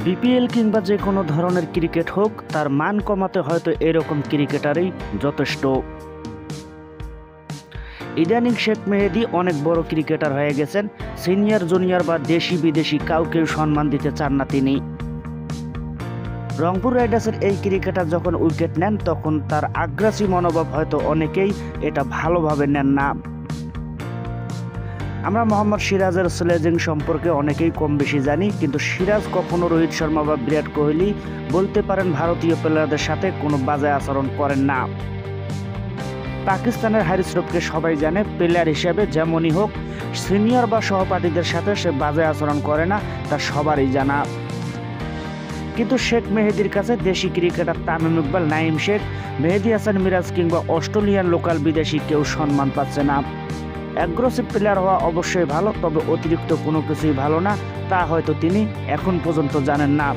BPL কিংবা যে কোনো ধরনের ক্রিকেট হোক, তার মান কমাতে হয়তো এরকম ক্রিকেটারই যথেষ্ট। ইদানিং শেখ মেহেদী অনেক বড় ক্রিকেটার হয়ে গেছেন। সিনিয়র জুনিয়র বা দেশি বিদেশি কাউকেও সম্মান দিতে চান না তিনি। রংপুর রাইডার্সের এই ক্রিকেটার যখন উইকেট নেন তখন তার আগ্রাসী মনোভাব হয়তো অনেকেই এটা ভালোভাবে নেন না। আমরা মোহাম্মদ সিরাজের স্লেজিং সম্পর্কে অনেকেই কম বেশি জানি, কিন্তু সিরাজ কখনো রোহিত শর্মা বা বিরাট কোহলি বলতে পারেন ভারতীয় প্লেয়ারদের সাথে কোনো বাজে আচরণ করেন না। পাকিস্তানের হারিস রফকে সবাই জানে, প্লেয়ার হিসেবে যেমনই হোক সিনিয়র বা সহপাঠীদের সাথে সে বাজে আচরণ করে না, তা সবারই জানা। কিন্তু শেখ মেহেদীর কাছে দেশি ক্রিকেটার তামিম ইকবাল, নাইম শেখ, মেহেদী হাসান মিরাজ কিংবা অস্ট্রেলিয়ান লোকাল বিদেশি কেউ সম্মান পাচ্ছে না। অ্যাগ্রেসিভ প্লেয়ার হওয়া অবশ্যই ভালো, তবে অতিরিক্ত কোনো কিছুই ভালো না, তা হয়তো তিনি এখন পর্যন্ত জানেন না।